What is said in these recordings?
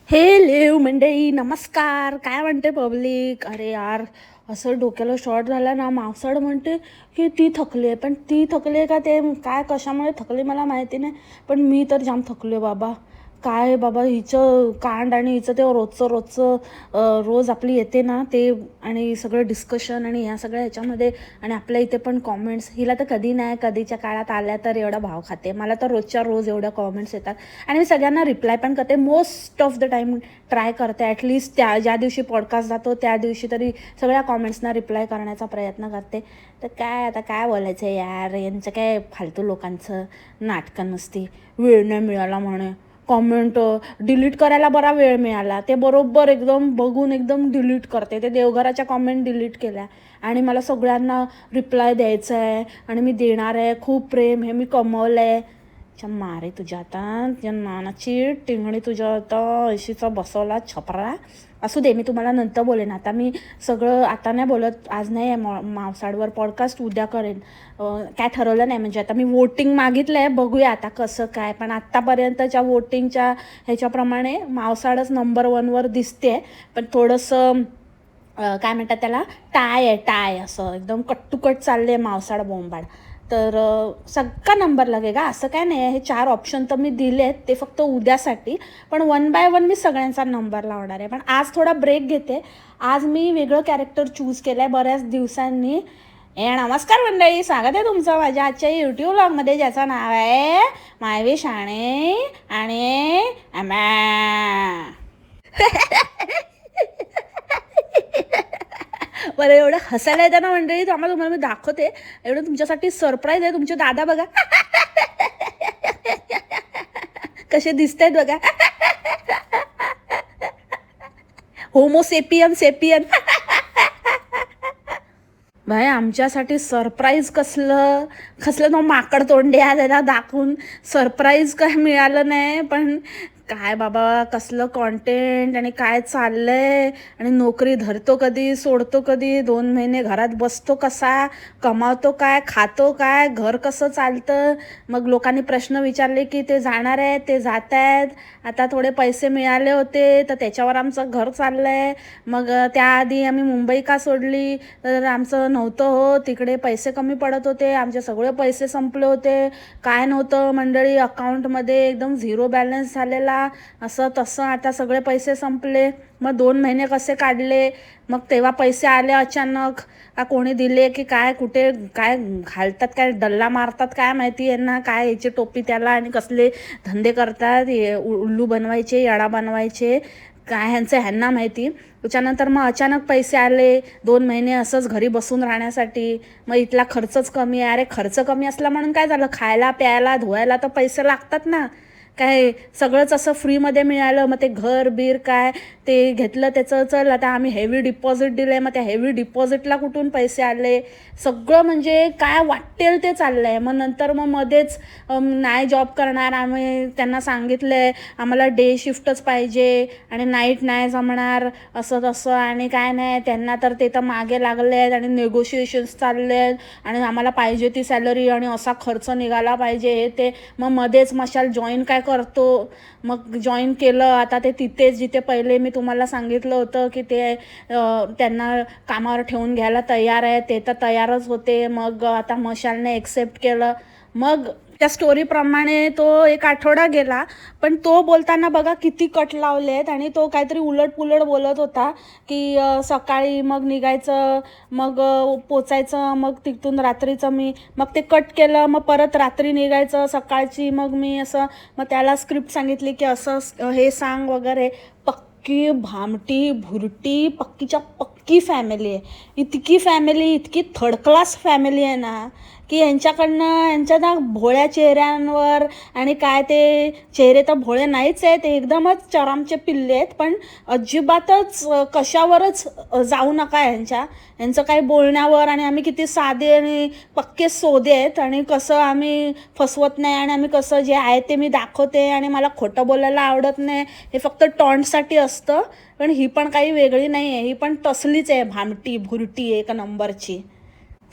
Hello मंडळी, नमस्कार. काय म्हणते पब्लिक? अरे यार, असं डोक्याला शॉर्ट झाला ना. मावसाड म्हणते की ती थकली आहे, पण ती थकली आहे का ते काय कशामुळे थकली मला माहिती नाही, पण मी तर जाम थकले बाबा. काय बाबा हिचं कांड आणि हिचं ते रोजचं रोजचं रोज आपली येते ना ते, आणि सगळं डिस्कशन आणि ह्या सगळ्या ह्याच्यामध्ये, आणि आपल्या इथे पण कॉमेंट्स. हिला तर कधी नाही, कधीच्या काळात आल्या तर एवढा भाव खाते. मला तर रोजच्या रोज एवढ्या कॉमेंट्स येतात आणि मी सगळ्यांना रिप्लाय पण करते. Most of the time try करते, ॲटलिस्ट त्या ज्या दिवशी पॉडकास्ट जातो त्या दिवशी तरी सगळ्या कॉमेंट्सना रिप्लाय करण्याचा प्रयत्न करते. तर काय आता काय बोलायचं यार, यांचं काय फालतू लोकांचं नाटकं नसती. वेळ नाही मिळाला म्हणे, कॉमेंट डिलीट करायला बरा वेळ मिळाला, ते बरोबर एकदम बघून एकदम डिलीट करते. ते देवघराच्या कॉमेंट डिलीट केल्या आणि मला सगळ्यांना रिप्लाय द्यायचं आहे आणि मी देणार आहे. खूप प्रेम हे मी कमवलं आहे. मारे तुझ्या आता त्या नानाची टिंगणी तुझ्या आता ऐशीचा बसवला छपरा. असू दे, मी तुम्हाला नंतर बोलेन. आता मी सगळं आता नाही बोलत, आज नाही आहे मावसाडवर पॉडकास्ट, उद्या करेन. काय ठरवलं नाही, म्हणजे आता मी वोटिंग मागितलं आहे, बघूया आता कसं काय. पण आत्तापर्यंतच्या वोटिंगच्या ह्याच्याप्रमाणे मावसाडच नंबर 1वर दिसते. पण थोडंसं काय म्हणतात त्याला, टाय असं एकदम कट्टुकट चालले मावसाड बोंबाड. तर सगळा नंबर लागेगा असं काय नाही आहे. हे 4 ऑप्शन तर मी दिले आहेत, ते फक्त उद्यासाठी. पण 1 बाय 1 मी सगळ्यांचा नंबर लावणार आहे. पण आज थोडा ब्रेक घेते. आज मी वेगळं कॅरेक्टर चूज केलं आहे बऱ्याच दिवसांनी. नमस्कार मंडळी, स्वागत आहे तुमचं माझ्या आजच्या यूट्यूब व्लॉगमध्ये, ज्याचं नाव आहे मायवी शाणे आणि बरं, एवढं हसायला येतं ना मंडळी, तर आम्हाला तुम्हाला मी दाखवते. एवढं तुमच्यासाठी सरप्राईज आहे. तुमचे दादा बघा कसे दिसत आहेत बघा. होमोसेपियन सेपियन भाई, आमच्यासाठी सरप्राईज कसलं कसलं तो माकड तोंड्या त्याला दाखवून सरप्राईज काय मिळालं नाही. पण काय बाबा, कसलं कॉन्टेंट आणि काय चाललंय, आणि नोकरी धरतो कधी, सोडतो कधी, 2 महिने घरात बसतो कसा, कमावतो काय, खातो काय, घर कसं चालतं. मग लोकांनी प्रश्न विचारले की ते जाणार आहेत, ते जात आहेत, आता थोडे पैसे मिळाले होते तर त्याच्यावर आमचं घर चाललं आहे. मग त्याआधी आम्ही मुंबई का सोडली, तर आमचं नव्हतं हो, तिकडे पैसे कमी पडत होते, आमचे सगळे पैसे संपले होते. काय नव्हतं मंडळी अकाउंटमध्ये, एकदम 0 बॅलन्स झालेला, असं तसं. आता सगळे पैसे संपले. मग 2 महिने कसे काढले, मग तेव्हा पैसे आले अचानक, का कोणी दिले की काय, कुठे काय घालतात, काय डल्ला मारतात काय माहिती यांना, काय याची टोपी त्याला, आणि कसले धंदे करतात, उल्लू बनवायचे, याडा बनवायचे, काय ह्यांना माहिती. त्याच्यानंतर मग अचानक पैसे आले 2 महिने असंच घरी बसून राहण्यासाठी. मग इथला खर्चच कमी आहे. अरे खर्च कमी असला म्हणून काय झालं, खायला प्यायला धुवायला तर पैसे लागतात ना. काय सगळंच असं फ्रीमध्ये मिळालं, मग ते घर बीर काय ते घेतलं त्याचं, चल आता आम्ही हेवी डिपॉझिट दिलं आहे, मग त्या हेवी डिपॉझिटला कुठून पैसे आले, सगळं म्हणजे काय वाटेल ते चाललं आहे. मग नंतर मग मध्येच नाही जॉब करणार आम्ही, त्यांना सांगितलं आहे आम्हाला डे शिफ्टच पाहिजे आणि नाईट नाही जमणार, असं तसं. आणि काय नाही, त्यांना तर ते तर मागे लागले आहेत आणि नेगोशिएशन्स चालले आहेत आणि आम्हाला पाहिजे ती सॅलरी आणि असा खर्च निघाला पाहिजे हे ते. मग मध्येच मशाल जॉईन काय करतो, मग जॉईन केलं. आता ते तिथेच जिथे पहिले मी तुम्हाला सांगितलं होतं की ते त्यांना कामावर ठेवून घ्यायला तयार आहे, ते तर तयारच होते. मग आता मशालने एक्सेप्ट केलं. मग त्या स्टोरीप्रमाणे तो 1 आठवडा गेला, पण तो बोलताना बघा किती कट लावले आहेत. आणि तो काहीतरी उलटपुलट बोलत होता की सकाळी मग निघायचं, मग पोचायचं, मग तिथून रात्रीचं मी मग ते कट केलं, मग परत रात्री निघायचं, सकाळची मग मी असं. मग त्याला स्क्रिप्ट सांगितली की असं हे सांग वगैरे. पक्की भामटी भुरटी पक्कीच्या पक्की फॅमिली आहे. इतकी फॅमिली, इतकी थर्ड क्लास फॅमिली आहे ना, की यांच्याकडनं यांच्या ना भोळ्या चेहऱ्यांवर, आणि काय ते चेहरे तर भोळे नाहीच आहेत, ते एकदमच चरामचे पिल्ले आहेत. पण अजिबातच कशावरच जाऊ नका यांचं काही बोलण्यावर. आणि आम्ही किती साधे आणि पक्के सोदे आहेत, आणि कसं आम्ही फसवत नाही, आणि आम्ही कसं जे आहे ते मी दाखवते, आणि मला खोटं बोलायला आवडत नाही, हे फक्त टॉन्टसाठी असतं. पण ही पण काही वेगळी नाही आहे, ही पण तसलीच आहे, भामटी भुरटी 1 नंबरची.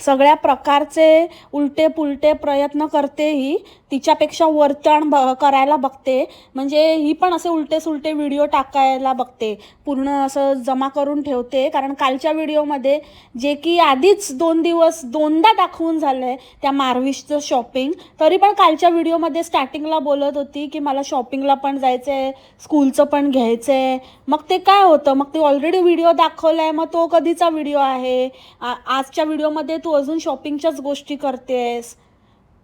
सगळ्या प्रकारचे उलटे पुलटे प्रयत्न करते ही, तिच्यापेक्षा वर्तन करायला बघते. म्हणजे ही पण असे उलटे सुलटे व्हिडिओ टाकायला बघते, पूर्ण असं जमा करून ठेवते. कारण कालच्या व्हिडिओमध्ये जे की आधीच 2 दिवस 2दा दाखवून झालं आहे त्या मार्विशचं शॉपिंग, तरी पण कालच्या व्हिडिओमध्ये स्टार्टिंगला बोलत होती की मला शॉपिंगला पण जायचं आहे, स्कूलचं पण घ्यायचं आहे. मग ते काय होतं, मग ते ऑलरेडी व्हिडिओ दाखवला आहे, मग तो कधीचा व्हिडिओ आहे? आजच्या व्हिडिओमध्ये तू अजून शॉपिंगच्याच गोष्टी करतेस.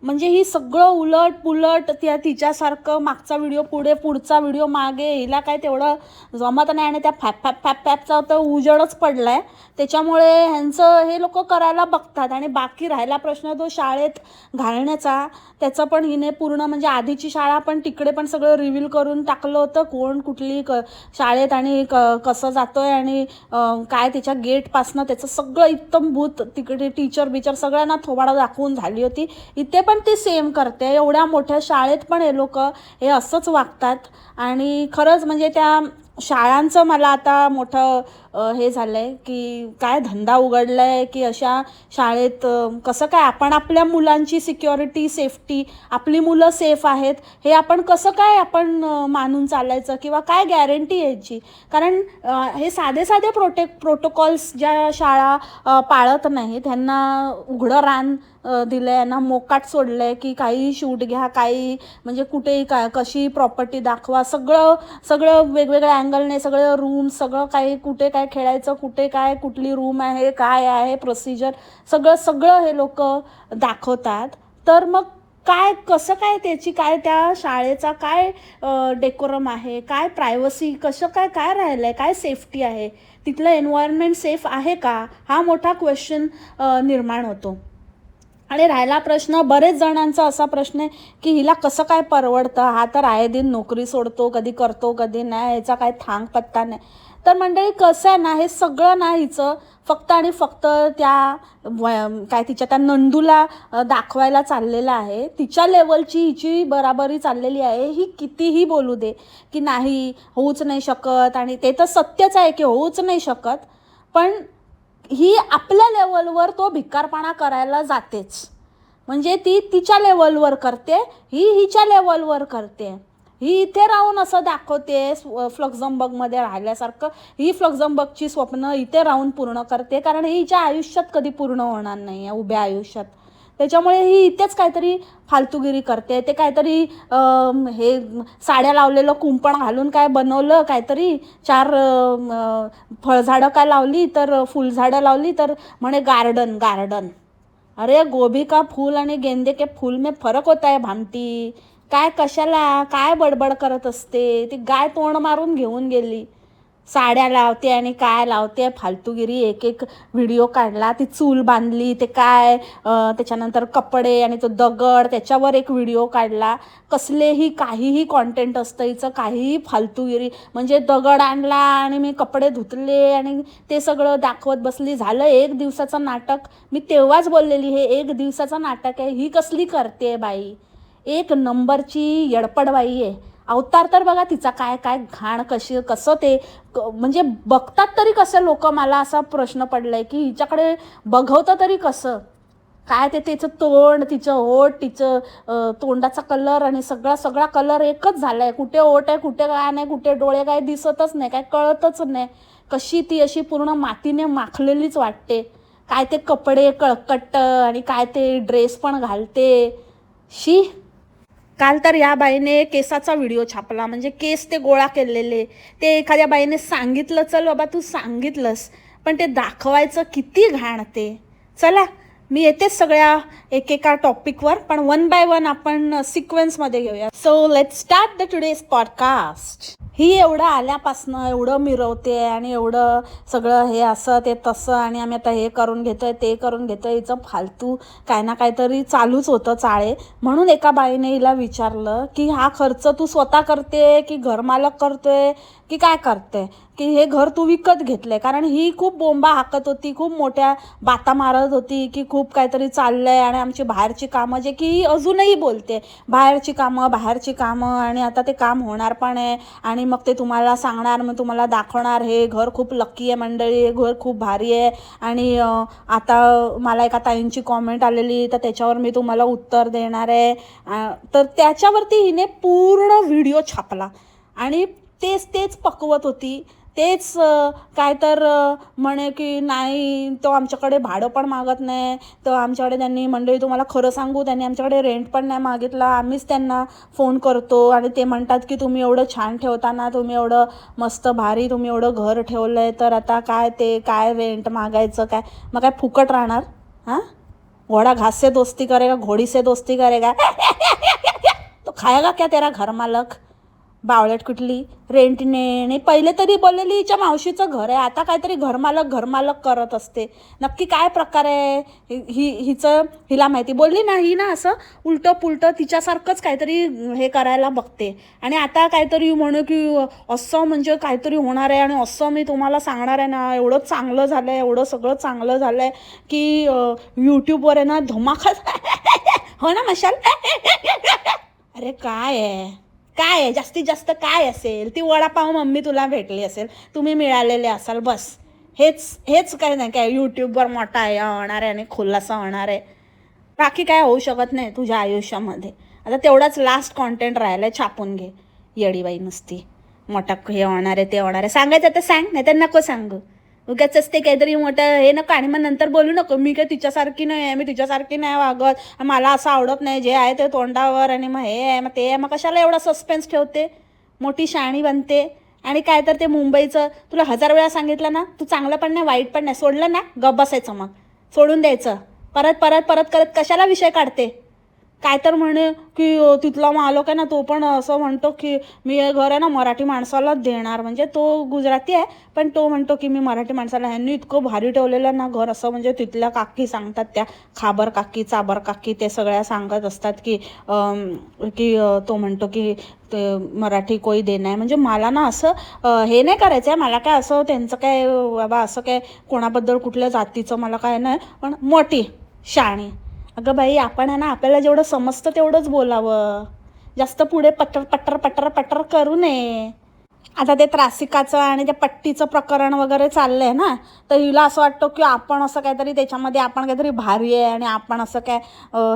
म्हणजे ही सगळं उलट पुलट तिच्यासारखं मागचा व्हिडिओ पुढे, पुढचा व्हिडिओ मागे, हिला काय तेवढं जमत नाही. आणि त्या फॅपचा तर उजेडच पडला आहे. त्याच्यामुळे ह्यांचं हे लोक करायला बघतात. आणि बाकी राहिला प्रश्न तो शाळेत घालण्याचा, त्याचं पण हिने पूर्ण म्हणजे आधीची शाळा पण तिकडे पण सगळं रिव्हील करून टाकलं होतं, कोण कुठली शाळेत आणि कसं जातोय आणि काय त्याच्या गेटपासनं त्याचं सगळं इत्तमभूत तिकडे टीचर बिचर सगळ्यांना थोबाडा दाखवून झाली होती. इथे पण ती सेम करते. एवढ्या मोठ्या शाळेत पण हे लोक हे असंच वागतात. आणि खरंच म्हणजे त्या शाळांचं मला आता मोठं हे झालं आहे की काय धंदा उघडला आहे की अशा शाळेत कसं काय आपण आपल्या मुलांची सिक्युरिटी, सेफ्टी, आपली मुलं सेफ आहेत हे आपण कसं काय आपण मानून चालायचं, किंवा काय गॅरंटी यायची? कारण हे साधे साधे प्रोटोकॉल्स ज्या शाळा पाळत नाहीत, त्यांना उघडं रान दिलं आहे, यांना मोकाट सोडलं आहे की काही शूट घ्या, काही म्हणजे कुठेही कशी प्रॉपर्टी दाखवा, सगळं वेगवेगळ्या अँगलने, सगळं रूम, सगळं काही, कुठे काय खेळायचं, कुठे काय कुठली रूम आहे, काय आहे प्रोसिजर, सगळं हे लोक दाखवतात. तर मग काय कसं काय त्याची काय त्या शाळेचा काय डेकोरम आहे, काय प्रायव्हसी, कसं काय काय राहिलं आहे, काय सेफ्टी आहे, तिथलं एन्व्हायरमेंट सेफ आहे का, हा मोठा क्वेश्चन निर्माण होतो. आणि राहिला प्रश्न बरेच जणांचा असा प्रश्न आहे की हिला कसं काय परवडतं, हा तर आये दिन नोकरी सोडतो, कधी करतो कधी नाही, ह्याचा काय थांग पत्ता नाही. तर मंडळी कसं आहे ना, हे सगळं ना हिचं फक्त आणि फक्त त्या काय तिच्या त्या नंदूला दाखवायला चाललेलं आहे. तिच्या लेवलची हिची बराबरी चाललेली आहे. ही कितीही बोलू दे की नाही होऊच नाही शकत, आणि ते तर सत्यच आहे की होऊच नाही शकत, पण ही आपल्या लेवलवर तो भिकारपणा करायला जातेच. म्हणजे ती तिच्या लेवलवर करते, ही हिच्या लेवलवर करते. ही इथे राहून असं दाखवते फ्लक्झमबर्गमध्ये राहिल्यासारखं, ही फ्लक्झमबर्गची स्वप्न इथे राहून पूर्ण करते, कारण ही हिच्या आयुष्यात कधी पूर्ण होणार नाही आहे, उभ्या आयुष्यात. त्याच्यामुळे ही इथेच काहीतरी फालतूगिरी करते. ते काहीतरी हे साड्या लावलेलं कुंपण घालून काय बनवलं, काहीतरी 4 फळझाडं काय लावली, तर फुलझाडं लावली, तर म्हणे गार्डन गार्डन. अरे गोभी का फूल आणि गेंदे के फूल में फरक होता है भामटी. काय कशाला काय बडबड करत असते? ती गाय तोंड मारून घेऊन गेली. साड्या लावते आणि काय लावते फालतूगिरी. एक एक व्हिडिओ काढला, ती चूल बांधली, ते काय त्याच्यानंतर कपडे आणि तो दगड, त्याच्यावर एक व्हिडिओ काढला. कसलेही काहीही कॉन्टेंट असतं हिचं, काहीही फालतूगिरी. म्हणजे दगड आणला आणि मी कपडे धुतले आणि ते सगळं दाखवत बसली. झालं 1 दिवसाचं नाटक. मी तेव्हाच बोललेली हे 1 दिवसाचं नाटक आहे. ही कसली करते बाई, 1 नंबरची येडपडबाई आहे. अवतार तर बघा तिचा काय काय घाण, कसं ते म्हणजे बघतात तरी कसं लोक, मला असा प्रश्न पडलाय की हिच्याकडे बघवतं तरी कसं काय. ते तिचं तोंड, तिचं ओठ, तिचं तोंडाचा कलर आणि सगळा कलर एकच झाला आहे. कुठे ओठ आहे, कुठे काय नाही, कुठे डोळे काय दिसतच नाही, काय कळतच नाही. कशी ती अशी पूर्ण मातीने माखलेलीच वाटते. काय ते कपडे कळकट आणि काय ते ड्रेस पण घालते. शी. काल तर या बाईने केसाचा व्हिडिओ छापला, म्हणजे केस ते गोळा केलेले. ते एखाद्या बाईने सांगितलं, चल बाबा तू सांगितलंस, पण ते दाखवायचं किती घाण ते. चला मी येतेच सगळ्या एकेका टॉपिकवर, पण 1 बाय 1 आपण सिक्वेन्समध्ये घेऊया. So let's start the today's podcast. ही एवढं आल्यापासनं एवढं मिरवते आणि एवढं सगळं हे असं ते तसं, आणि आम्ही आता हे करून घेतोय ते करून घेतोय. हिचं फालतू काय ना काहीतरी चालूच होतं चाळे. म्हणून एका बाईने हिला विचारलं की हा खर्च तू स्वतः करते की घरमालक करतोय की काय करते, की हे घर तू विकत घेतलंय. कारण ही खूप बोंबा हाकत होती, खूप मोठ्या बाता मारत होती की खूप काहीतरी चाललंय आणि आमची बाहेरची कामं, जे की अजूनही बोलते बाहेरची कामं आणि आता ते काम होणार पण आहे आणि मग ते तुम्हाला सांगणार, मग तुम्हाला दाखवणार हे घर खूप लकी आहे मंडळी, हे घर खूप भारी आहे. आणि आता मला एका ताईंची कॉमेंट आलेली, तर त्याच्यावर मी तुम्हाला उत्तर देणार आहे. तर त्याच्यावरती हिने पूर्ण व्हिडिओ छापला आणि तेच पकवत होती. तेच काय तर म्हणे की नाही तो आमच्याकडे भाडं पण मागत नाही, तर आमच्याकडे त्यांनी मंडळी तुम्हाला खरं सांगू त्यांनी आमच्याकडे रेंट पण नाही मागितला, आम्हीच त्यांना फोन करतो आणि ते म्हणतात की तुम्ही एवढं छान ठेवताना, तुम्ही एवढं मस्त भारी तुम्ही एवढं घर ठेवलं आहे, तर आता काय रेंट मागायचं काय, मग काय फुकट राहणार? हां, घोडा घास से दोस्ती करेगा घोडी से दोस्ती करेगा तो खाएगा क्या तेरा घर मालक? बावळट कुठली रेंटने. आणि पहिले तरी बोललेली हिच्या मावशीचं घर आहे, आता काहीतरी घरमालक करत असते. नक्की काय प्रकार आहे हिला माहिती. बोलली ना ही ना असं उलटं पुलटं तिच्यासारखंच काहीतरी हे करायला बघते. आणि आता काहीतरी म्हणे की असं म्हणजे काहीतरी होणार आहे आणि असं मी तुम्हाला सांगणार आहे ना, एवढं चांगलं झालं आहे, एवढं सगळं चांगलं झालं आहे की यूट्यूबवर आहे ना धमाका हो ना मशाल. अरे काय आहे जास्तीत जास्त काय असेल, ती वडापाव मम्मी तुला भेटली असेल, तुम्ही मिळालेले असाल, बस. हेच काय नाही काय यूट्यूबवर मोठा होणार आहे आणि खुलासा होणार आहे. बाकी काय होऊ शकत नाही तुझ्या आयुष्यामध्ये. आता तेवढाच लास्ट कॉन्टेंट राहिला आहे, छापून घे येडीबाई नुसती. मोठा हे होणार आहे ते होणार आहे, सांगायचं तर सांग, नाही तर नको सांगू. उगाच असते काहीतरी मोठं हे नको आणि मग नंतर बोलू नको मी काय तिच्यासारखी नाही आहे, मी तिच्यासारखी नाही वागत, मला असं आवडत नाही, जे आहे ते तोंडावर आणि मग हे आहे मग ते आहे. मग कशाला एवढा सस्पेन्स ठेवते, मोठी शाणी बनते. आणि काय तर ते मुंबईचं तुला 1000 वेळा सांगितलं ना, तू चांगलं पण नाही वाईट पण नाही, सोडलं ना गप बसायचं, मग सोडून द्यायचं. परत करत कशाला विषय काढते. काय तर म्हणे की तिथला मालक आहे ना तो पण असं म्हणतो की मी हे घर आहे ना मराठी माणसालाच देणार, म्हणजे तो गुजराती आहे पण तो म्हणतो की मी मराठी माणसाला, ह्यांनी इतकं भारी ठेवलेलं ना घर असं. म्हणजे तिथल्या काकी सांगतात, त्या खाबर काकी चाबर काकी ते सगळ्या सांगत असतात की तो म्हणतो की ते मराठी कोई देणं आहे. म्हणजे मला ना असं हे नाही करायचं आहे, मला काय असं त्यांचं काय बाबा असं काय कोणाबद्दल कुठल्या जातीचं मला काय नाही, पण मोठी शाणी. अगं बाई आपण आहे ना आपल्याला जेवढं समजतं तेवढंच बोलावं, जास्त पुढे पट्टर करू नये. आता ते त्रासिकाचं आणि त्या पट्टीचं प्रकरण वगैरे चाललं आहे ना, तर हिला असं वाटतं की आपण असं काहीतरी त्याच्यामध्ये आपण काहीतरी भारी आहे आणि आपण असं काय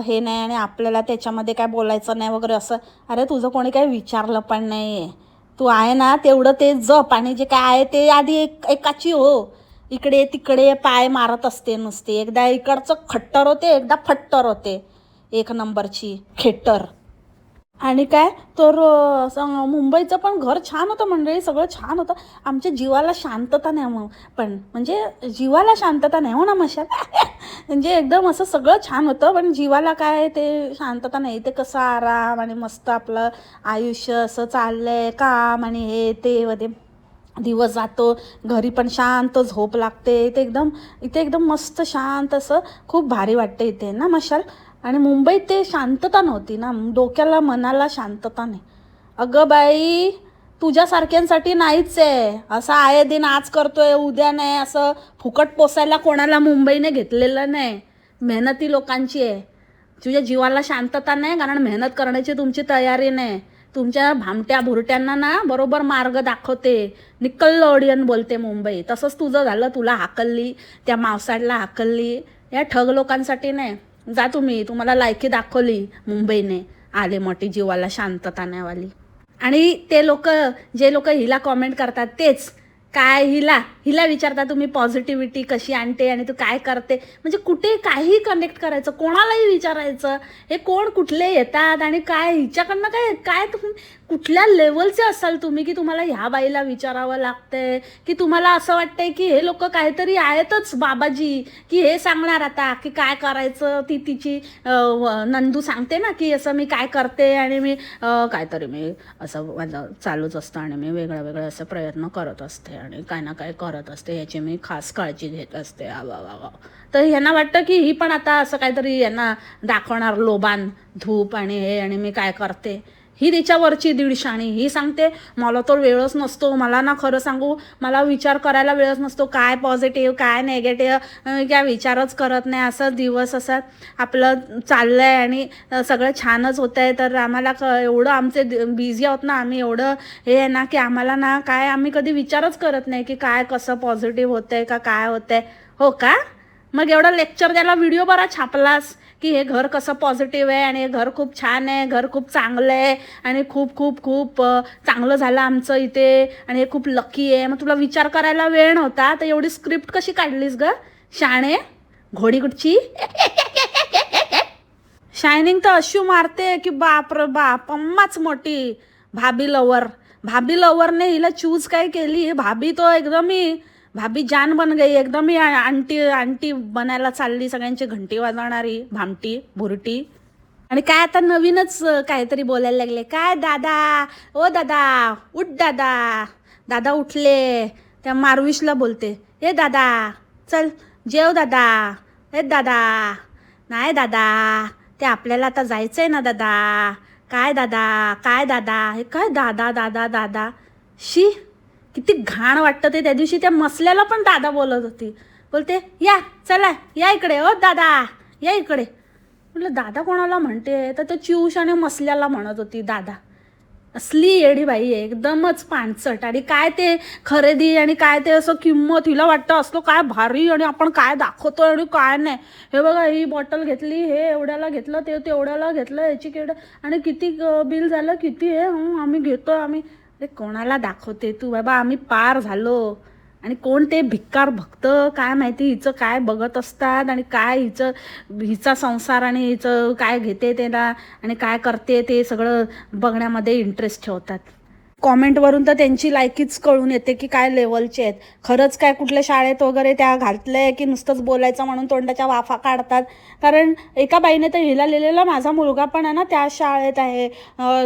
हे नाही आणि आपल्याला त्याच्यामध्ये काय बोलायचं नाही वगैरे असं. अरे तुझं कोणी काही विचारलं पण नाही आहे, तू आहे ना तेवढं ते जप आणि जे काय आहे ते आधी एकाची हो. इकडे तिकडे पाय मारत असते नुसते, एकदा इकडचं खट्टर होते एकदा फट्टर होते, एक नंबरची खेटर. आणि काय तर मुंबईचं पण घर छान होतं मंडळी, सगळं छान होतं. आमच्या जीवाला शांतता नाही मग, पण म्हणजे जीवाला शांतता नाही हो ना मशाल म्हणजे एकदम असं सगळं छान होतं पण जीवाला काय ते शांतता नाही. ते कसं आराम आणि मस्त आपलं आयुष्य असं चाललंय, काम आणि हे ते व ते दिवस जातो, घरी पण शांत झोप लागते. इथे एकदम मस्त शांत असं खूप भारी वाटतं इथे ना मशाल. आणि मुंबईत ते शांतता नव्हती ना, डोक्याला मनाला शांतता नाही. अगं बाई तुझ्यासारख्यांसाठी नाहीच आहे, असं आहे दिन आज करतोय उद्या नाही, असं फुकट पोसायला कोणाला मुंबईने घेतलेलं नाही, मेहनती लोकांची आहे. तुझ्या जीवाला शांतता नाही कारण मेहनत करण्याची तुमची तयारी नाही. तुमच्या भामट्या भुरट्यांना ना बरोबर मार्ग दाखवते, निकल्ल ऑडियन बोलते मुंबई. तसंच तुझं झालं, तुला हाकलली, त्या मावसाडला हाकलली, या ठग लोकांसाठी नाही. जा तुम्हाला लायकी दाखवली मुंबईने, आले मोठी जीवाला शांतता नाहीवाली. आणि ते लोक जे लोक हिला कॉमेंट करतात तेच काय हिला विचारता तुम्ही पॉझिटिव्हिटी कशी आणते आणि तू काय करते, म्हणजे कुठे काही कनेक्ट करायचं, कोणालाही विचारायचं हे कोण कुठले येतात आणि काय हिच्याकडनं काय तुम्ही कुठल्या लेवलचे असाल तुम्ही की तुम्हाला ह्या बाईला विचारावं लागतंय, की तुम्हाला असं वाटतंय की हे लोक काहीतरी आहेतच बाबाजी की हे सांगणार आता की काय करायचं. तिची नंदू सांगते ना की असं मी काय करते आणि मी काहीतरी मी असं माझं चालूच असतं आणि मी वेगळं असं प्रयत्न करत असते आणि काय ना काय करत असते, ह्याची मी खास काळजी घेत असते. तर ह्यांना वाटतं की ही पण आता असं काहीतरी यांना दाखवणार लोबान धूप आणि हे आणि मी काय करते. ही तिच्यावरची दीडशाणी. ही सांगते मला तर वेळच नसतो, मला ना खरं सांगू मला विचार करायला वेळच नसतो, काय पॉझिटिव्ह काय नेगेटिव्ह काय विचारच करत नाही, असं दिवस असं आपलं चाललं आहे आणि सगळं छानच होतं आहे. तर आम्हाला एवढं आमचे बिझी आहोत ना आम्ही, एवढं हे आहे ना की आम्हाला ना काय आम्ही कधी विचारच करत नाही की काय कसं पॉझिटिव्ह होतं आहे का काय होतं आहे. हो का, मग एवढा लेक्चर द्यायला व्हिडिओ बरा छापलास की हे घर कसं पॉझिटिव्ह आहे आणि हे घर खूप छान आहे, घर खूप चांगलं आहे आणि खूप खूप खूप चांगलं झालं आमचं इथे आणि हे खूप लकी आहे. मग तुला विचार करायला वेळ नव्हता तर एवढी स्क्रिप्ट कशी काढलीस ग शाणे घोडी कुठची. शायनिंग तर अशी मारते की बाप रे बाप, अम्माच मोठी भाभी लवर. भाभी लवरने हिला चूज काय केली, भाभी तो एकदम ही भाभी जान बन गई, एकदम ही आंटी आंटी बनायला चालली, सगळ्यांची घंटी वाजवणारी भामटी भुरटी. आणि काय आता नवीनच काहीतरी बोलायला लागले, काय दादा ओ दादा उठ दादा. दादा उठले, त्या मारविशला बोलते हे दादा चल जेव दादा. हे दादा नाही दादा ते आपल्याला आता जायचं आहे ना दादा. काय दादा काय दादा, हे काय दादा दादा दादा. शी किती घाण वाटतं ते. त्या दिवशी त्या मसल्याला पण दादा बोलत होती, बोलते या चला या इकडे ओ दादा या इकडे. म्हटलं दादा कोणाला म्हणते, तर ते चिऊश आणि मसल्याला म्हणत होती दादा. असली येडी बाई आहे एकदमच पाणचट. आणि काय ते खरेदी आणि काय ते असं किंमत, हिला वाटतं असलं काय भारी आणि आपण काय दाखवतोय आणि काय नाही. हे बघा ही बॉटल घेतली, हे एवढ्याला घेतलं, ते तेवढ्याला घेतलं, याची केवढं आणि किती बिल झालं किती आहे, आम्ही घेतो आम्ही. अरे कोणाला दाखवते तू बाबा, आम्ही पार झालो. आणि कोण ते भिक्कार भक्त काय माहिती हिचं काय बघत असतात आणि काय हिचा संसार आणि हिचं काय घेते त्याला आणि काय करते ते सगळं बघण्यामध्ये इंटरेस्ट ठेवतात. कॉमेंटवरून तर त्यांची लायकीच कळून येते की काय लेवलचे आहेत. खरंच काय कुठल्या शाळेत वगैरे त्या घातलंय की नुसतंच बोलायचं म्हणून तोंडाच्या वाफा काढतात. कारण एका बाईने तर हिला लिहिलेलं, माझा मुलगा पण आहे ना त्या शाळेत आहे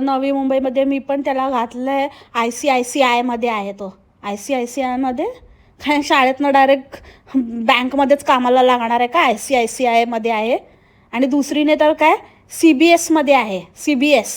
नवी मुंबईमध्ये, मी पण त्याला घातलं आहे ICICIमध्ये आहे तो. ICICIमध्ये काय शाळेतनं डायरेक्ट बँकमध्येच कामाला लागणार आहे का, ICICIमध्ये आहे. आणि दुसरीने तर काय CBSमध्ये आहे, CBS.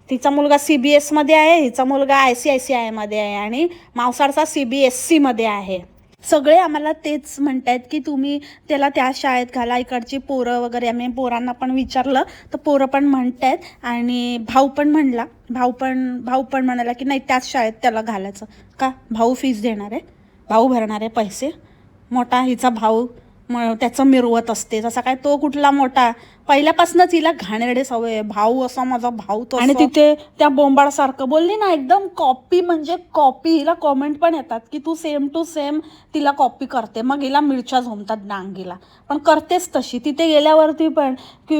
तिचा मुलगा CBSमध्ये आहे, हिचा मुलगा ICICIमध्ये आहे आणि मावसारचा CBSCमध्ये आहे. सगळे आम्हाला तेच म्हणतायत की तुम्ही त्याला त्या शाळेत घाला. इकडची पोरं वगैरे, आम्ही पोरांना पण विचारलं तर पोरं पण म्हणतायत आणि भाऊ पण म्हणाला की नाही त्याच शाळेत त्याला घालायचं. का भाऊ फीस देणार आहे, भाऊ भरणार आहे पैसे. मोठा हिचा भाऊ त्याचं मिरवत असते, तसा काय तो कुठला मोठा. पहिल्यापासूनच हिला घाणेरडे सवय, भाऊ असा माझा भाऊ तो. आणि तिथे त्या बोंबाळसारखं बोलली ना, एकदम कॉपी म्हणजे कॉपी. हिला कॉमेंट पण येतात की तू सेम टू सेम तिला कॉपी करते. मग हिला मिरच्या झोमतात डांगीला, पण करतेच तशी. तिथे गेल्यावरती पण की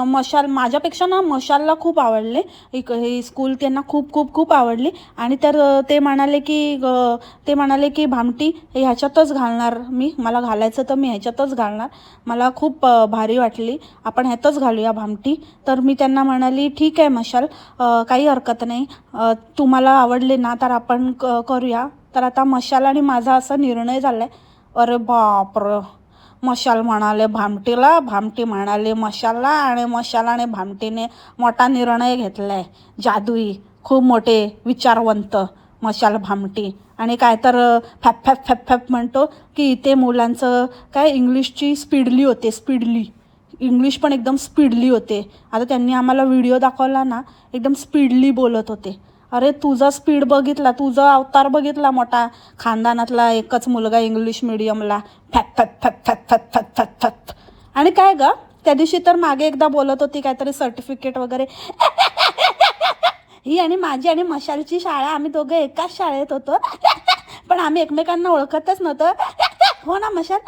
मशाल, माझ्यापेक्षा ना मशालला खूप आवडले ही स्कूल, त्यांना खूप खूप खूप आवडली. आणि तर ते म्हणाले की भामटी ह्याच्यातच घालणार मी, मला घालायचं तर मी ह्याच्यातच घालणार, मला खूप भारी वाटली, आपण ह्यातच घालूया भामटी. तर मी त्यांना म्हणाली ठीक आहे मशाल, काही हरकत नाही, तुम्हाला आवडले ना तर आपण करूया. तर आता मशाल आणि माझा असा निर्णय झाला आहे. अरे बापरे, मशाल म्हणाले भामटीला, भामटी म्हणाले मशालला आणि मशालाने भामटीने मोठा निर्णय घेतला आहे. जादुई खूप मोठे विचारवंत मशाल भामटी. आणि काय तर फॅप फॅप फॅप फॅप म्हणतो की इथे मुलांचं काय इंग्लिशची स्पीडली इंग्लिश पण एकदम स्पीडली होते. आता त्यांनी आम्हाला व्हिडिओ दाखवला ना, एकदम स्पीडली बोलत होते. अरे तुझा स्पीड बघितला, तुझा अवतार बघितला, मोठा खानदानातला एकच मुलगा इंग्लिश मिडियमला, फॅप फॅप फॅप फॅप फॅप फॅप फॅप फॅप. आणि काय ग त्या दिवशी तर मागे एकदा बोलत होती काहीतरी सर्टिफिकेट वगैरे. ही आणि माझी आणि मशालची शाळा, आम्ही दोघं एकाच शाळेत होतो पण आम्ही एकमेकांना ओळखतच नव्हतं. हो ना मशाल,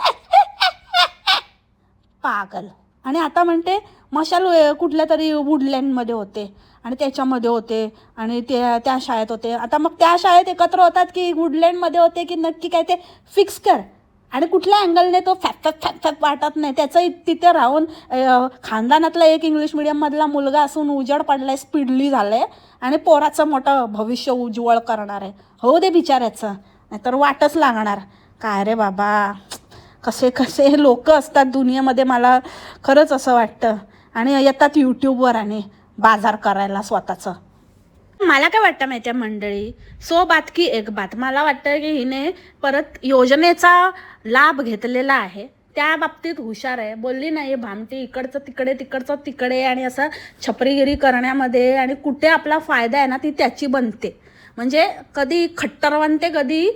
पागल. आणि आता म्हणते मशाल कुठल्या तरी वुडलँडमध्ये होते आणि त्याच्यामध्ये होते आणि त्या शाळेत होते. आता मग त्या शाळेत एकत्र होतात की वुडलँडमध्ये होते की नक्की काय ते फिक्स कर. आणि कुठल्या अँगलने तो फॅप फॅप फॅप फॅप वाटत नाही. त्याचं तिथे राहून खानदानातला एक इंग्लिश मिडियममधला मुलगा असून उजाड पडलाय, स्पीडली झालं आहे आणि पोराचं मोठं भविष्य उज्ज्वल करणार आहे. हो दे बिचाऱ्याचं, नाहीतर वाटच लागणार. काय रे बाबा, कसे कसे लोक असतात दुनियेमध्ये, मला खरंच असं वाटतं. आणि येतात यूट्यूबवर आणि बाजार करायला स्वतःचं. मला काय वाटतं माहिती आहे मंडळी, सो बात की एक बात, मला वाटतं की हिने परत योजनेचा लाभ घेतलेला आहे, त्या बाबतीत हुशार आहे. बोलली नाही भामटी इकडचं तिकडे तिकडचं तिकडे आणि असं छपरीगिरी करण्यामध्ये, आणि कुठे आपला फायदा आहे ना ती त्याची बनते. म्हणजे कधी खट्टर बनते, कधी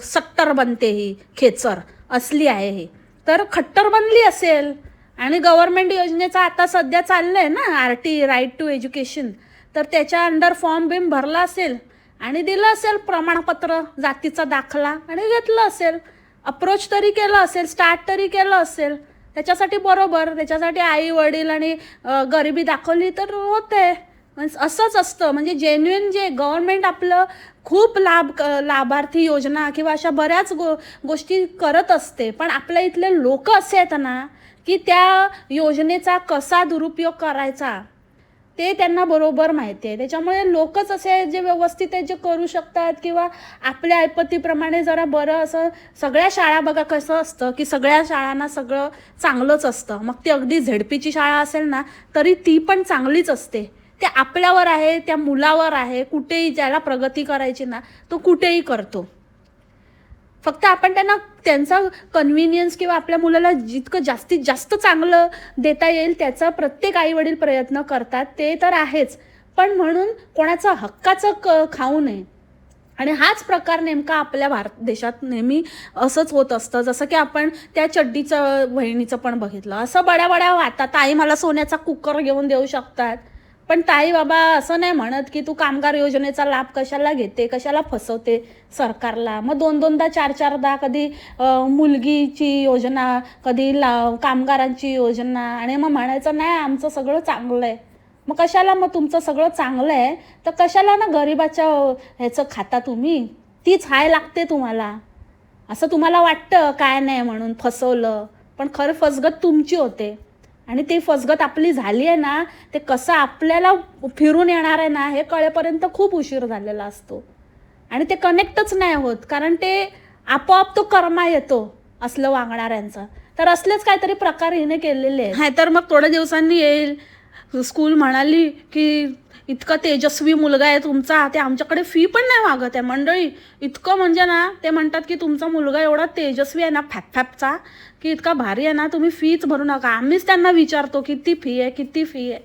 सट्टर बनते. ही खेचर असली आहे ही. तर खट्टर बनली असेल, आणि गव्हर्नमेंट योजनेचा आता सध्या चाललंय ना RT, राईट टू एज्युकेशन, तर त्याच्या अंडर फॉर्म बिम भरला असेल आणि दिलं असेल प्रमाणपत्र, जातीचा दाखला, आणि घेतलं असेल, अप्रोच तरी केलं असेल, स्टार्ट तरी केलं असेल. त्याच्यासाठी बरोबर, त्याच्यासाठी आई वडील आणि गरिबी दाखवली तर होते. असंच असतं. म्हणजे जेन्युइन जे गव्हर्नमेंट आपलं खूप लाभार्थी योजना किंवा अशा बऱ्याच गोष्टी करत असते, पण आपल्या इथले लोक असे आहेत ना की त्या योजनेचा कसा दुरुपयोग करायचा ते त्यांना बरोबर माहिती आहे. त्याच्यामुळे लोकच असे जे व्यवस्थित आहे, जे करू शकतात, किंवा आपल्या ऐपतीप्रमाणे जरा बरं असं. सगळ्या शाळा बघा कसं असतं की सगळ्या शाळांना सगळं चांगलंच असतं. मग ती अगदी झेडपीची शाळा असेल ना तरी ती पण चांगलीच असते. ते आपल्यावर आहे, त्या मुलावर आहे. कुठेही ज्याला प्रगती करायची ना तो कुठेही करतो. फक्त आपण त्यांना त्यांचा कन्व्हिनियन्स किंवा आपल्या मुलाला जितकं जास्तीत जास्त चांगलं देता येईल त्याचा प्रत्येक आईवडील प्रयत्न करतात, ते तर आहेच. पण म्हणून कोणाचं हक्काचं खाऊ नये. आणि हाच प्रकार नेमका आपल्या भारत देशात नेहमी असंच होत असतं. जसं की आपण त्या चड्डीचं वहिनीचं पण बघितलं. असं बड्या बड्या वाटतात, ताई मला सोन्याचा कुकर घेऊन देऊ शकतात, पण ताई बाबा असं नाही म्हणत की तू कामगार योजनेचा लाभ कशाला घेते, कशाला फसवते सरकारला. मग दोनदा चारदा कधी मुलगीची योजना, कधी कामगारांची योजना, आणि मग म्हणायचं नाही आमचं सगळं चांगलं आहे. मग कशाला, मग तुमचं सगळं चांगलं आहे तर कशाला ना गरिबाच्या ह्याचं खाता तुम्ही. तीच हाय लागते तुम्हाला. असं तुम्हाला वाटतं काय नाही म्हणून फसवलं, पण खरं फसगत तुमची होते. आणि ती फसगत आपली झाली आहे ना, ते कसं आपल्याला फिरून येणार आहे ना हे कळेपर्यंत खूप उशीर झालेला असतो. आणि ते कनेक्टच नाही होत, कारण ते आपोआप तो कर्मा येतो असलं वागणाऱ्यांचा. तर असलेच काहीतरी प्रकार हिने केलेले आहे. तर मग थोड्या दिवसांनी येईल. स्कूल म्हणाली की इतका तेजस्वी मुलगा आहे तुमचा, ते आमच्याकडे फी पण नाही मागत आहे मंडळी. इतकं म्हणजे ना ते म्हणतात की तुमचा मुलगा एवढा तेजस्वी आहे ना, फॅपचा, की इतका भारी आहे ना, तुम्ही फीच भरू नका. आम्हीच त्यांना विचारतो किती फी आहे, किती फी आहे.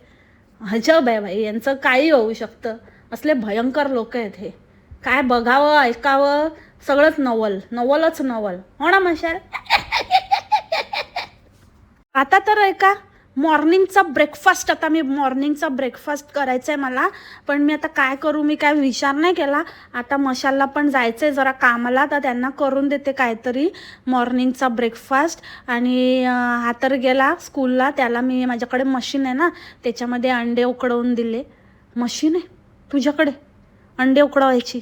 अजब आहे भाई, यांचं काही होऊ शकतं. असले भयंकर लोक आहेत हे. काय बघावं ऐकावं सगळंच नवलच नवल. हो ना मशाल. आता तर ऐका, मॉर्निंगचा ब्रेकफास्ट, आता मी मॉर्निंगचा ब्रेकफास्ट करायचा आहे मला. पण मी आता काय करू, मी काय विचार नाही केला. आता मशालला पण जायचं आहे जरा कामाला, तर त्यांना करून देते काहीतरी मॉर्निंगचा ब्रेकफास्ट. आणि हा तर गेला स्कूलला, त्याला मी माझ्याकडे मशीन आहे ना त्याच्यामध्ये अंडे उकडवून दिले. मशीन आहे तुझ्याकडे अंडे उकडवायची?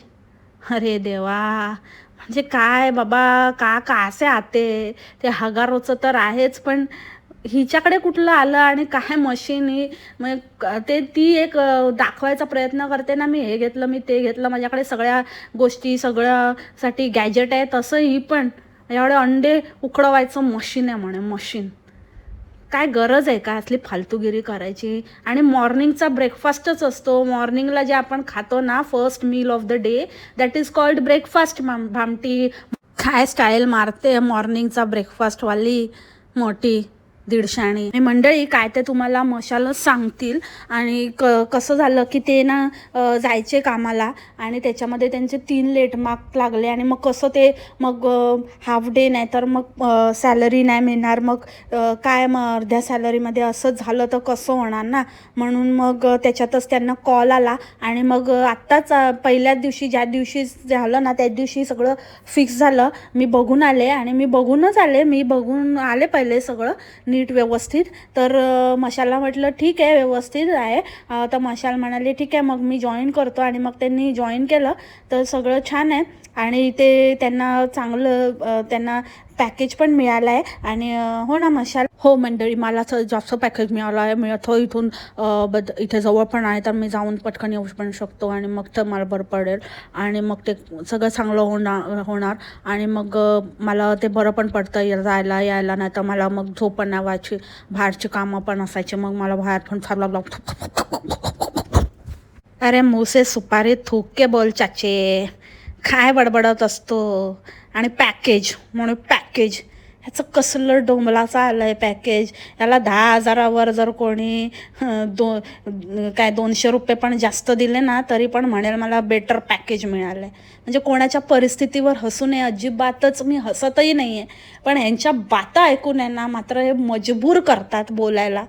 अरे देवा, म्हणजे काय बाबा, का असे आते. ते हगारोचं तर आहेच, पण हिच्याकडे कुठलं आलं आणि काय मशीन ही. मग ते ती एक दाखवायचा प्रयत्न करते ना, मी हे घेतलं, मी ते घेतलं, माझ्याकडे सगळ्या गोष्टी, सगळ्यासाठी गॅजेट आहे. तसं ही पण एवढे अंडे उकडवायचं मशीन आहे म्हणे. मशीन काय गरज आहे का असली फालतूगिरी करायची. आणि मॉर्निंगचा ब्रेकफास्टच असतो. मॉर्निंगला जे आपण खातो ना, first meal of the day, that is called breakfast. Bhamti काय स्टाईल मारते मॉर्निंगचा ब्रेकफास्टवाली मोठी दीडशाणी. मंडळी काय ते तुम्हाला मशालच सांगतील. आणि कसं झालं की ते ना जायचे कामाला, आणि त्याच्यामध्ये त्यांचे 3 लेट मार्क लागले. आणि मग कसं ते मग हाफ डे नाही तर मग सॅलरी नाही मिळणार. मग काय, मग अर्ध्या सॅलरीमध्ये असंच झालं तर कसं होणार ना. म्हणून मग त्याच्यातच त्यांना कॉल आला. आणि मग आत्ताच पहिल्याच दिवशी, ज्या दिवशी झालं ना त्याच दिवशी सगळं फिक्स झालं. मी बघून आले, आणि मी बघून आले पहिले सगळं नीट व्यवस्थित. तर मशालला म्हटलं ठीक आहे व्यवस्थित आहे. तर मशाल म्हणाली ठीक आहे मग मी जॉईन करतो. आणि मग त्यांनी जॉईन केलं, तर सगळं छान आहे. आणि ते त्यांना चांगलं त्यांना पॅकेज पण मिळालं आहे. आणि हो ना मशाल, हो मंडळी, मला जास्त पॅकेज मिळालं आहे. मिळतं इथून इथे जवळ पण आहे, तर मी जाऊन पटकन येऊ पण शकतो आणि मग तर मला बरं पडेल आणि मग ते सगळं चांगलं होणार आणि मग मला ते बरं पण पडतं जायला यायला. नाही तर मला मग झोप पण नाही व्हायची, बाहेरची कामं पण असायची, मग मला बाहेर पण चालला. अरे मुसे सुपारी थूक के बोल चाचे, काय बडबडत असतो. आणि पॅकेज म्हणून पॅकेज, ह्याचं कसलं डोंबलाचं आलं आहे पॅकेज. याला 10,000वर जर कोणी काय 200 रुपये पण जास्त दिले ना तरी पण म्हणेल मला बेटर पॅकेज मिळालं आहे. म्हणजे कोणाच्या परिस्थितीवर हसू नये अजिबातच, मी हसतही नाही आहे, पण ह्यांच्या बाता ऐकून आहे ना मात्र हे मजबूर करतात बोलायला.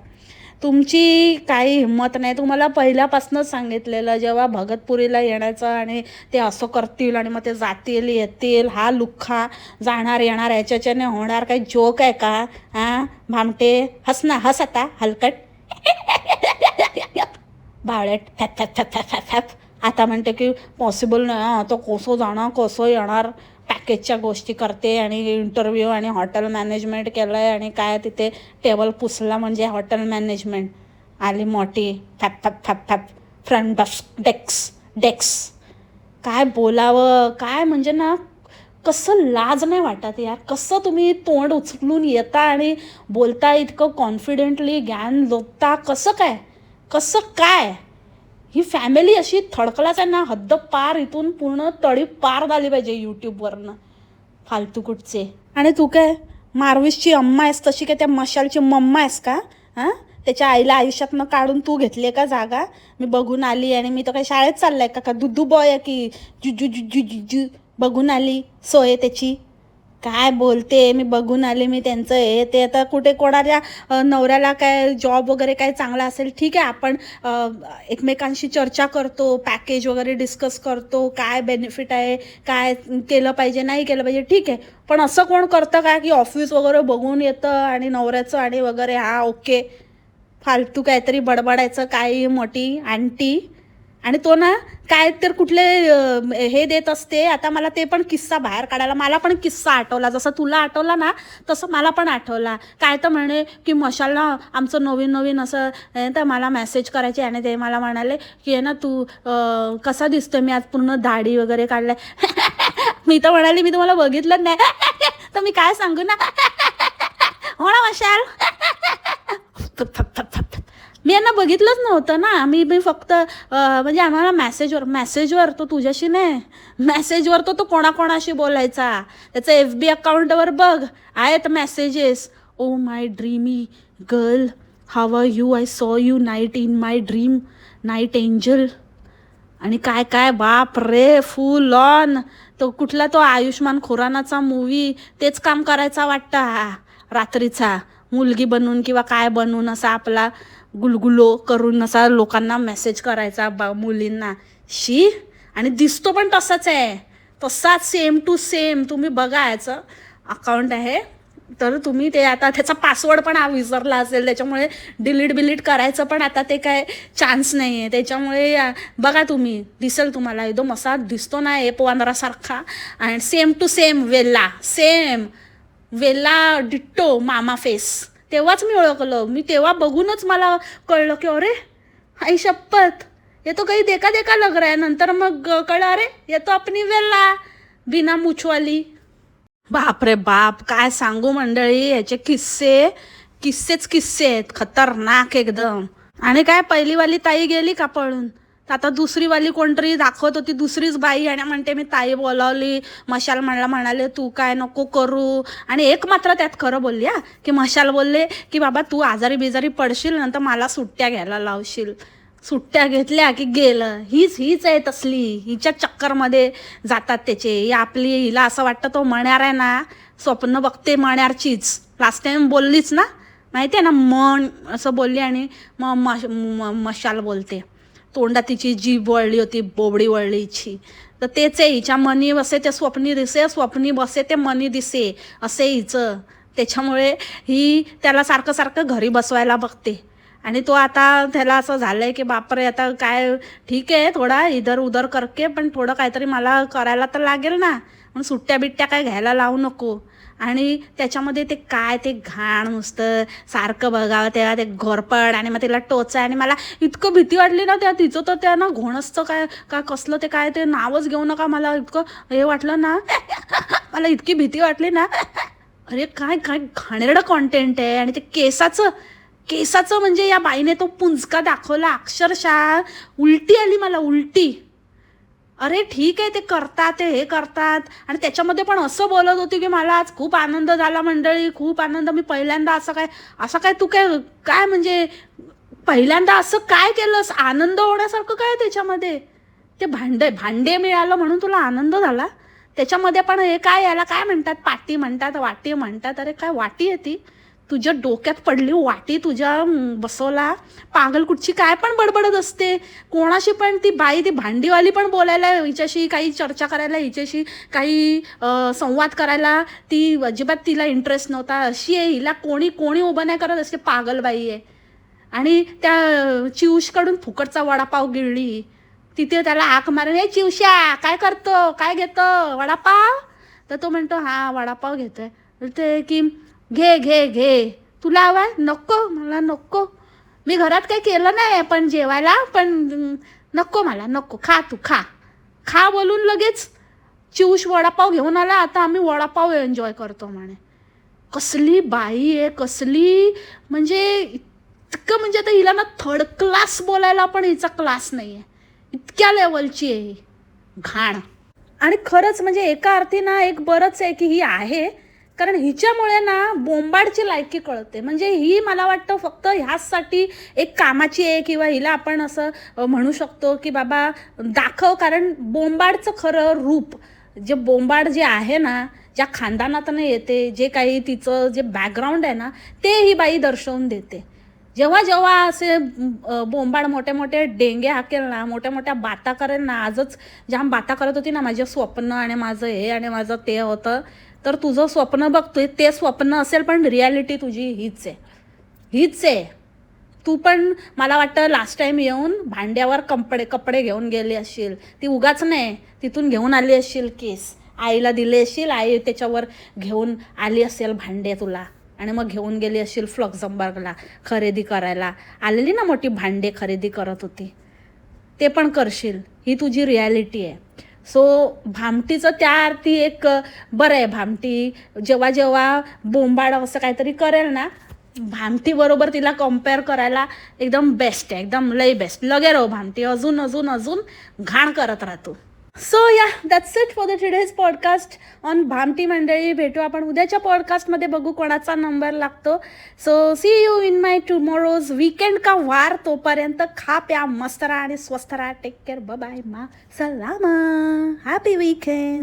तुमची काही हिंमत नाही. तुम्हाला पहिल्यापासूनच सांगितलेलं जेव्हा भगतपुरीला येण्याचं आणि ते असं करतील आणि मग ते जातील येतील, हा लुख्खा जाणार येणार याच्याने होणार काही जोक आहे का? हां भामटे, हस ना, हस आता हलकट. भावळेट फॅप फॅप फॅप फॅप फॅप फॅप. आता म्हणते की पॉसिबल नाही, तो कसं जाणार कसं येणार, पॅकेजच्या गोष्टी करते आणि इंटरव्ह्यू आणि हॉटेल मॅनेजमेंट केलं आहे आणि काय तिथे टेबल पुसला म्हणजे हॉटेल मॅनेजमेंट आली मोठी. फॅप फॅप फॅप फॅप फ्रंट डेस्क. काय बोलावं काय म्हणजे ना, कसं लाज नाही वाटत यार. कसं तुम्ही तोंड उचलून येता आणि बोलता इतकं कॉन्फिडेंटली, ज्ञान लोकता, कसं काय. ही फॅमिली अशी थडकलाच आहे ना, हद्द पार, इथून पूर्ण तळी पार झाली पाहिजे यूट्यूबवरनं, फालतू कुठचे. आणि तू काय मारविसची अम्मा आहेस तशी काय त्या मशालची मम्मा आहेस का? हां, त्याच्या आईला आयुष्यातनं काढून तू घेतली का जागा? मी बघून आली आणि मी तर काही शाळेत चाललाय का दुद्धू बॉय आहे की जु बघून आली सोय त्याची. काय बोलते, मी बघून आले, मी त्यांचं हे ते. आता कुठे कोणाच्या नवऱ्याला काय जॉब वगैरे काय चांगला असेल ठीक आहे, आपण एकमेकांशी चर्चा करतो, पॅकेज वगैरे डिस्कस करतो, काय बेनिफिट आहे, काय केलं पाहिजे नाही केलं पाहिजे ठीक आहे. पण असं कोण करतं का की ऑफिस वगैरे बघून येतं आणि नवऱ्याचं आणि वगैरे हा ओके, फालतू काहीतरी बडबडायचं काही मोठी आंटी. आणि तो ना काय तर कुठले हे देत असते. आता मला ते पण किस्सा बाहेर काढायला, मला पण किस्सा आठवला, जसं तुला आठवला ना तसं मला पण आठवला. काय तर म्हणे की मशालला आमचं नवीन नवीन असं तर मला मेसेज करायचे आणि ते मला म्हणाले की आहे ना तू कसा दिसतोय, मी आज पूर्ण दाढी वगैरे काढलाय. मी तर म्हणाली मी तुम्हाला बघितलं नाही. तर मी काय सांगू ना. हो ना मशाल. मी यांना बघितलंच नव्हतं ना. मी फक्त म्हणजे आम्हाला मेसेजवर तो तुझ्याशी नाही, मेसेजवर तो कोणाकोणाशी बोलायचा. त्याचं FB अकाउंटवर बघ आहेत messages. Oh my dreamy girl, how are you, I saw you night in my dream, night angel. आणि काय काय बाप रे, फुल ऑन. तो कुठला तो आयुष्मान खुरानाचा मूवी तेच काम करायचा वाटतं हा रात्रीचा, मुलगी बनून किंवा काय बनून असा आपला गुलगुलो करून असा लोकांना मेसेज करायचा मुलींना. शी. आणि दिसतो पण तसाच आहे, तसाच सेम टू सेम. तुम्ही बघा, याचं अकाउंट आहे तर तुम्ही ते आता त्याचा पासवर्ड पण हा विसरला असेल, त्याच्यामुळे डिलीट करायचं पण आता ते काय चान्स नाही आहे. त्याच्यामुळे बघा तुम्ही, दिसेल तुम्हाला एकदम असा दिसतो ना A15 आणि सेम टू सेम वेला डिट्टो मामा फेस. तेव्हाच मी ओळखलं, मी तेव्हा बघूनच मला कळलं की अरे आई शपथ, ये तो काही देखा लग रहा है. नंतर मग कळलं अरे ये तो अपनी वेला बिना मुछवाली. बाप रे बाप, काय सांगू मंडळी, याचे किस्सेच आहेत, खतरनाक एकदम. आणि काय पहिलीवाली ताई गेली का पळून, आता दुसरीवाली कोणतरी दाखवत होती, दुसरीच बाई. आणि म्हणते मी ताई बोलावली, मशाल म्हणाले तू काय नको करू. आणि एक मात्र त्यात खरं बोलली हा, की मशाल बोलले की बाबा तू आजारी बिजारी पडशील नंतर मला सुट्ट्या घ्यायला लावशील. सुट्ट्या घेतल्या की गेलं. हीच आहे तसली, हिच्या चक्करमध्ये जातात त्याचे. ही आपली, हिला असं वाटतं तो मण्यार आहे ना, स्वप्न बघते मण्यारचीच. लास्ट टाइम बोललीच ना, माहिती आहे ना, मन असं बोलली आणि मग मशाल बोलते. तोंडात तिची जीभ वळली होती, बोबडी वळली हिची. तर तेच आहे, हिच्या मनी बसे ते स्वप्नी दिसे, स्वप्नी बसे ते मनी दिसे, असे हिचं. त्याच्यामुळे ही त्याला सारखं घरी बसवायला बघते आणि तो आता त्याला असं झालंय की बापरे आता काय, ठीक आहे थोडा इधर उधर करके, पण थोडं काहीतरी मला करायला तर लागेल ना, म्हणून सुट्ट्या बिट्ट्या काय घ्यायला लावू नको. आणि त्याच्यामध्ये ते काय ते घाण नुसतं सारखं बघावं तेव्हा ते घोरपड, आणि मग तिला टोचा. आणि मला इतकं भीती वाटली ना त्या तिचं, तर त्या ना घोणसचं काय काय कसलं ते काय ते नावच घेऊ नका, मला इतकं हे वाटलं ना मला इतकी भीती वाटली ना. अरे काय काय घाणेरडं कॉन्टेंट आहे. आणि ते केसाचं म्हणजे या बाईने तो पुंजका दाखवला अक्षरशः, उलटी आली मला, उलटी. अरे ठीक आहे ते करतात, ते हे करतात, आणि त्याच्यामध्ये पण असं बोलत होती की मला आज खूप आनंद झाला मंडळी, खूप आनंद, मी पहिल्यांदा असं काय तू काय काय म्हणजे पहिल्यांदा असं काय केलंस, आनंद होण्यासारखं काय त्याच्यामध्ये. ते भांडे मिळालं म्हणून तुला आनंद झाला, त्याच्यामध्ये पण हे काय, याला काय म्हणतात, पाटी म्हणतात, वाटी म्हणतात. अरे काय वाटी आहे ती, तुझ्या डोक्यात पडली वाटी, तुझ्या बसवला पागल कुठची, काय पण बडबडत असते कोणाशी पण. ती बाई ती भांडीवाली पण बोलायला हिच्याशी, काही चर्चा करायला हिच्याशी, काही संवाद करायला ती अजिबात तिला इंटरेस्ट नव्हता. अशी आहे, हिला कोणी कोणी उभं नाही करत, असते पागल बाई आहे. आणि त्या चिवशकडून फुकटचा वडापाव गिळली, तिथे त्याला हाक मारून, हे चिवशा काय करतो, काय घेतो, वडापाव. तर तो म्हणतो हा वडापाव घेतोय. ते की घे घे घे, तुला हवा, नको मला नको, मी घरात काही केलं नाही पण जेवायला, पण नको मला, नको, खा तू खा खा, बोलून लगेच चिवश वडापाव घेऊन आला. आता आम्ही वडापाव एन्जॉय करतो म्हणे. कसली बाई आहे, कसली म्हणजे इतकं, म्हणजे आता हिला ना थर्ड क्लास बोलायला पण हिचा क्लास नाही आहे, इतक्या लेवलची आहे ही घाण. आणि खरंच म्हणजे एका अर्थी ना एक बरंच आहे की ही आहे, कारण हिच्यामुळे ना बोंबाडची लायकी कळते. म्हणजे ही मला वाटतं फक्त ह्याचसाठी एक कामाची आहे, किंवा हिला आपण असं म्हणू शकतो की बाबा दाखव, कारण बोंबाडचं खरं रूप, जे बोंबाड जे आहे ना, ज्या खानदानातनं येते, जे काही तिचं जे बॅकग्राऊंड आहे ना, ते ही बाई दर्शवून देते. जेव्हा जेव्हा असे बोंबाड मोठे मोठे डेंगे हाकेल ना, मोठ्या मोठ्या बाता करेल ना, आजच जाम बाता करत होती ना, माझं स्वप्न आणि माझं हे आणि माझं ते होतं. तर तुझं स्वप्न बघतोय ते स्वप्न असेल, पण रियालिटी तुझी हीच आहे. तू पण मला वाटतं लास्ट टाइम येऊन भांड्यावर कपडे घेऊन गेले असशील, ती उगाच नाही, तिथून घेऊन आली असशील केस, आईला दिले असशील, आई त्याच्यावर घेऊन आली असेल भांडे तुला, आणि मग घेऊन गेली असशील फ्लक्झमबर्गला खरेदी करायला, आलेली ना मोठी भांडे खरेदी करत होती, ते पण करशील. ही तुझी रियालिटी आहे. सो भामटीचं त्या अर्थी एक बरं आहे. भामटी जेव्हा जेव्हा बोंबाड असं काहीतरी करेल ना, भामटी बरोबर तिला कम्पेअर करायला एकदम बेस्ट आहे, एकदम लय बेस्ट. लगे राहू भामटी, अजून अजून अजून घाण करत राहतो. So yeah that's it for the today's podcast on Bhamti मंडळी. भेटू आपण उद्याच्या पॉडकास्टमध्ये, बघू कोणाचा नंबर लागतो. So see you in my tomorrow's weekend का वार. तोपर्यंत खा प्या मस्त राहा आणि स्वस्थ राहा. टेक केअर, बाय बाय, मा सलामा, हॅपी वीकेंड.